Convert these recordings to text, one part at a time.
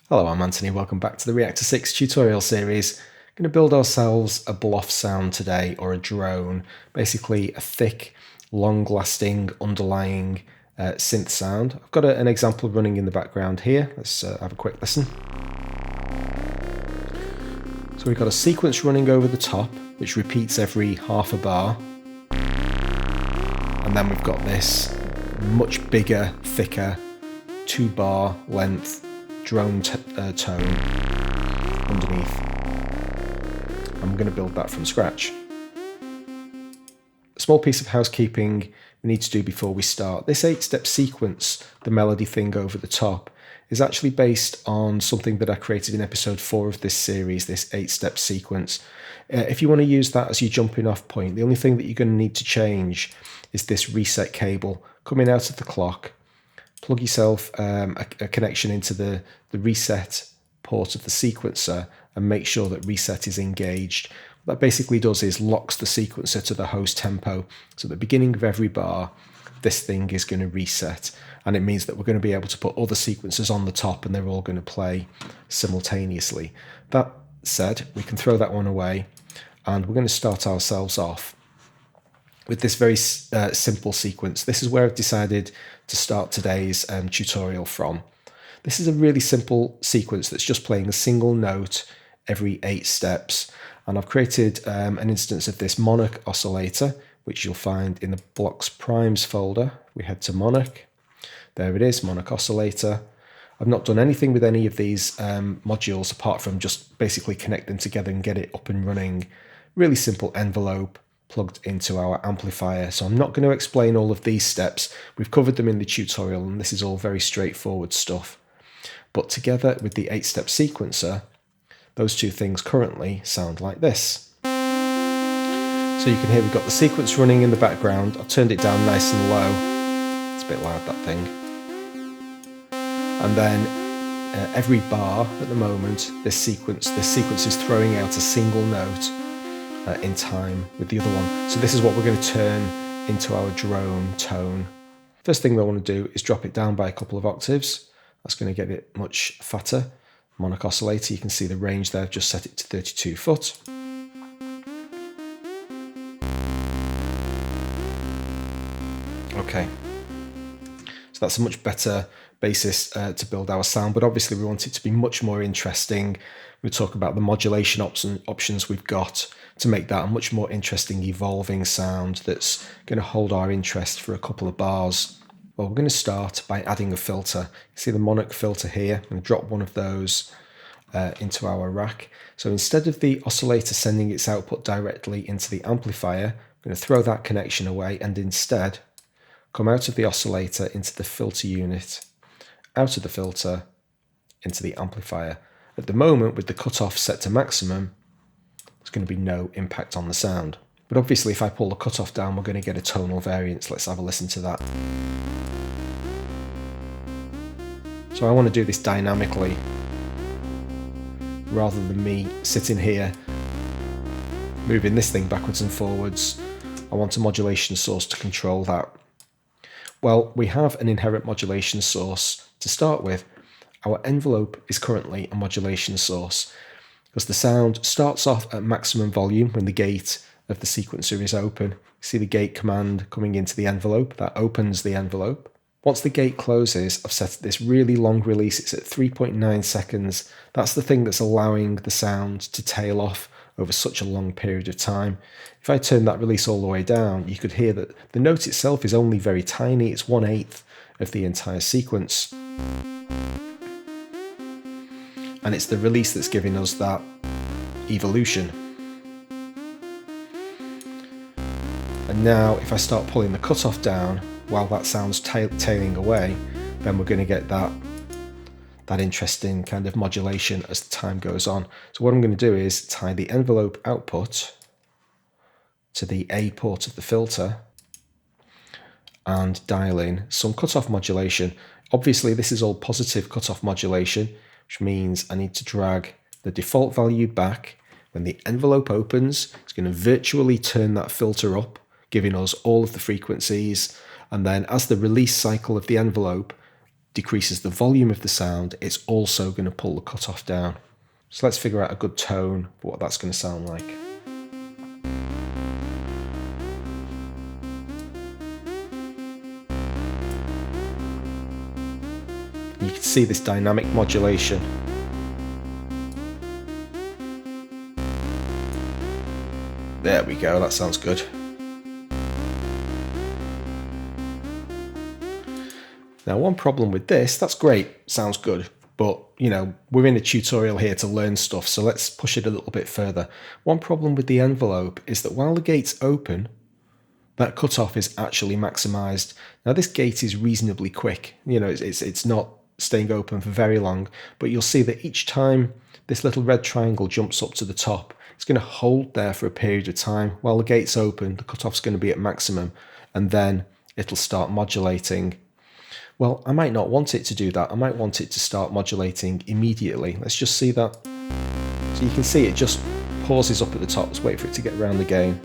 Hello, I'm Anthony. Welcome back to the Reaktor 6 tutorial series. I'm going to build ourselves a Bloff sound today, or a drone. Basically a thick, long-lasting, underlying synth sound. I've got an example running in the background here. Let's have a quick listen. So we've got a sequence running over the top, which repeats every half a bar. And then we've got this much bigger, thicker, 2-bar length drone tone underneath. I'm going to build that from scratch. A small piece of housekeeping we need to do before we start. This 8-step sequence, the melody thing over the top, is actually based on something that I created in episode 4 of this series, this 8-step sequence. If you want to use that as your jumping off point, the only thing that you're going to need to change is this reset cable coming out of the clock. Plug yourself a connection into the reset port of the sequencer and make sure that reset is engaged. What that basically does is locks the sequencer to the host tempo. So at the beginning of every bar, this thing is going to reset. And it means that we're going to be able to put other sequencers on the top and they're all going to play simultaneously. That said, we can throw that one away and we're going to start ourselves off with this very simple sequence. This is where I've decided to start today's tutorial from. This is a really simple sequence that's just playing a single note every 8 steps. And I've created an instance of this Monarch oscillator, which you'll find in the Blocks Primes folder. We head to Monarch. There it is, Monarch oscillator. I've not done anything with any of these modules apart from just basically connect them together and get it up and running. Really simple envelope plugged into our amplifier. So I'm not going to explain all of these steps. We've covered them in the tutorial and this is all very straightforward stuff. But together with the 8-step sequencer, those two things currently sound like this. So you can hear we've got the sequence running in the background. I've turned it down nice and low. It's a bit loud, that thing. And then every bar at the moment, this sequence is throwing out a single note in time with the other one. So this is what we're going to turn into our drone tone. First thing we want to do is drop it down by a couple of octaves. That's going to get it much fatter. Monarch oscillator, you can see the range there. I've just set it to 32 foot. Okay, so that's a much better basis to build our sound, but obviously we want it to be much more interesting. We'll talk about the modulation options we've got to make that a much more interesting, evolving sound that's going to hold our interest for a couple of bars. Well, we're going to start by adding a filter. You see the Monarch filter here. I'm going to drop one of those into our rack. So instead of the oscillator sending its output directly into the amplifier, I'm going to throw that connection away and instead come out of the oscillator into the filter unit, out of the filter into the amplifier. At the moment, with the cutoff set to maximum, there's going to be no impact on the sound. But obviously if I pull the cutoff down, we're going to get a tonal variance. Let's have a listen to that. So I want to do this dynamically, rather than me sitting here moving this thing backwards and forwards. I want a modulation source to control that. Well, we have an inherent modulation source to start with. Our envelope is currently a modulation source because the sound starts off at maximum volume when the gate of the sequencer is open. See the gate command coming into the envelope, that opens the envelope. Once the gate closes, I've set this really long release, it's at 3.9 seconds. That's the thing that's allowing the sound to tail off over such a long period of time. If I turn that release all the way down, you could hear that the note itself is only very tiny, it's 1/8 of the entire sequence. And it's the release that's giving us that evolution. And now if I start pulling the cutoff down while that sound's tailing away, then we're going to get that interesting kind of modulation as the time goes on. So what I'm going to do is tie the envelope output to the A port of the filter and dial in some cutoff modulation. Obviously this is all positive cutoff modulation, which means I need to drag the default value back. When the envelope opens, it's going to virtually turn that filter up, giving us all of the frequencies. And then as the release cycle of the envelope decreases the volume of the sound, it's also going to pull the cutoff down. So let's figure out a good tone for what that's going to sound like. You can see this dynamic modulation. There we go, that sounds good. Now, one problem with this, that's great, sounds good, but you know, we're in a tutorial here to learn stuff, so let's push it a little bit further. One problem with the envelope is that while the gate's open, that cutoff is actually maximized. Now, this gate is reasonably quick, you know, it's not staying open for very long, but you'll see that each time this little red triangle jumps up to the top, it's going to hold there for a period of time. While the gate's open, the cutoff's going to be at maximum, and then it'll start modulating. Well, I might not want it to do that. I might want it to start modulating immediately. Let's just see that. So you can see it just pauses up at the top. Let's wait for it to get around the gain.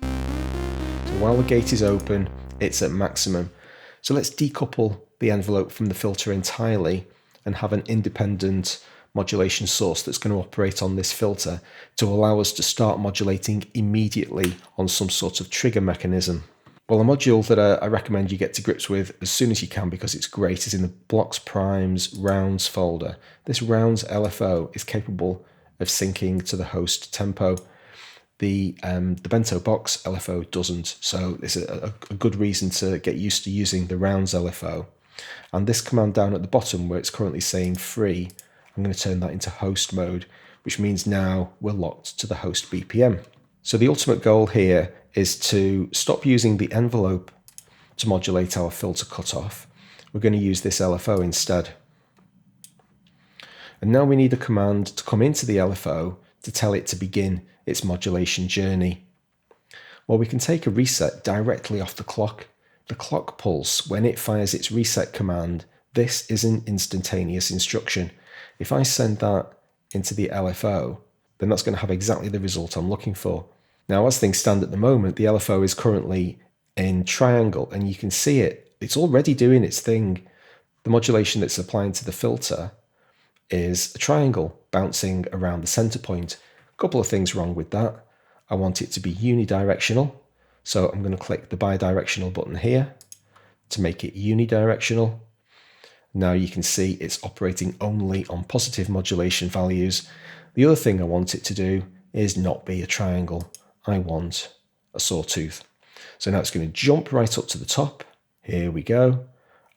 So while the gate is open, it's at maximum. So let's decouple the envelope from the filter entirely and have an independent modulation source that's going to operate on this filter to allow us to start modulating immediately on some sort of trigger mechanism. Well, a module that I recommend you get to grips with as soon as you can, because it's great, is in the Blocks Primes Rounds folder. This Rounds LFO is capable of syncing to the host tempo. The Bento Box LFO doesn't, so it's a good reason to get used to using the Rounds LFO. And this command down at the bottom, where it's currently saying free, I'm going to turn that into host mode, which means now we're locked to the host BPM. So the ultimate goal here is to stop using the envelope to modulate our filter cutoff. We're going to use this LFO instead. And now we need a command to come into the LFO to tell it to begin its modulation journey. Well, we can take a reset directly off the clock. The clock pulse, when it fires its reset command, this is an instantaneous instruction. If I send that into the LFO, then that's going to have exactly the result I'm looking for. Now, as things stand at the moment, the LFO is currently in triangle, and you can see it's already doing its thing. The modulation that's applying to the filter is a triangle bouncing around the center point. A couple of things wrong with that. I want it to be unidirectional, so I'm going to click the bidirectional button here to make it unidirectional. Now you can see it's operating only on positive modulation values. The other thing I want it to do is not be a triangle. I want a sawtooth. So now it's going to jump right up to the top. Here we go.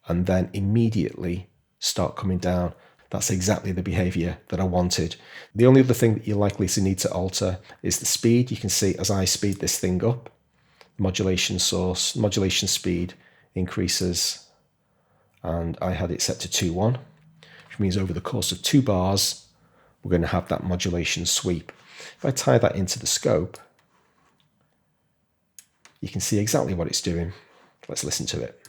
And then immediately start coming down. That's exactly the behavior that I wanted. The only other thing that you're likely to need to alter is the speed. You can see as I speed this thing up, modulation speed increases, and I had it set to 2-1, which means over the course of 2 bars, we're going to have that modulation sweep. If I tie that into the scope, you can see exactly what it's doing. Let's listen to it.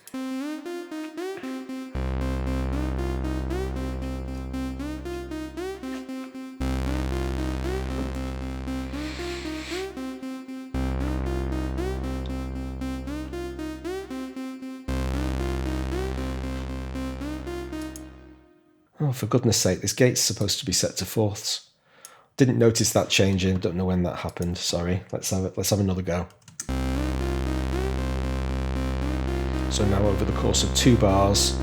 Oh, for goodness sake, this gate's supposed to be set to fourths. Didn't notice that changing, don't know when that happened, sorry. Let's have another go. So now over the course of 2 bars,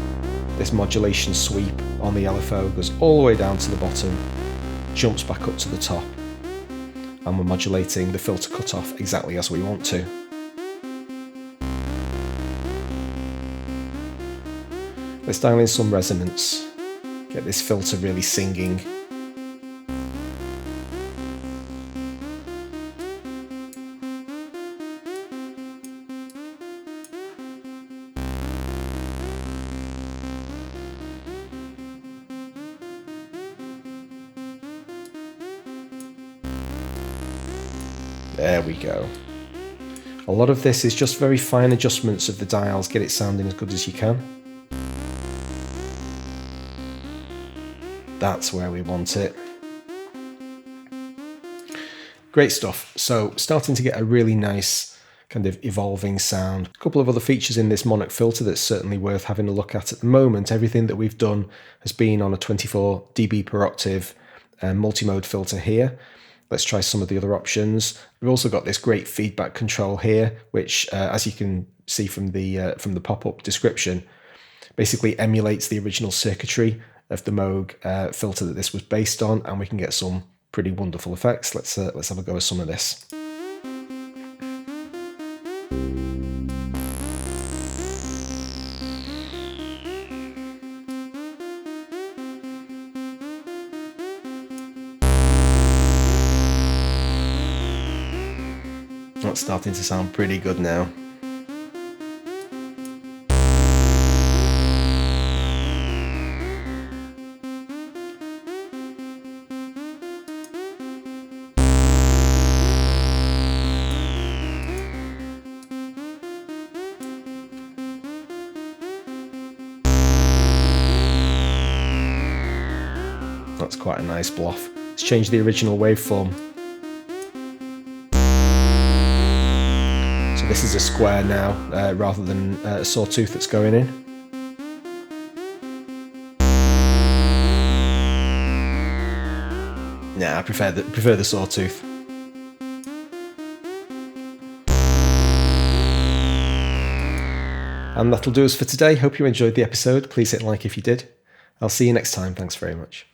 this modulation sweep on the LFO goes all the way down to the bottom, jumps back up to the top, and we're modulating the filter cutoff exactly as we want to. Let's dial in some resonance. Get this filter really singing. There we go. A lot of this is just very fine adjustments of the dials, get it sounding as good as you can. That's where we want it. Great stuff. So starting to get a really nice kind of evolving sound. A couple of other features in this Monarch filter that's certainly worth having a look at the moment. Everything that we've done has been on a 24 dB per octave multi-mode filter here. Let's try some of the other options. We've also got this great feedback control here, which, as you can see from the pop-up description, basically emulates the original circuitry of the Moog filter that this was based on, and we can get some pretty wonderful effects. Let's have a go at some of this. That's starting to sound pretty good now. That's quite a nice Bloff. Let's change the original waveform. So this is a square now, rather than a sawtooth that's going in. Nah, I prefer the sawtooth. And that'll do us for today. Hope you enjoyed the episode. Please hit like if you did. I'll see you next time. Thanks very much.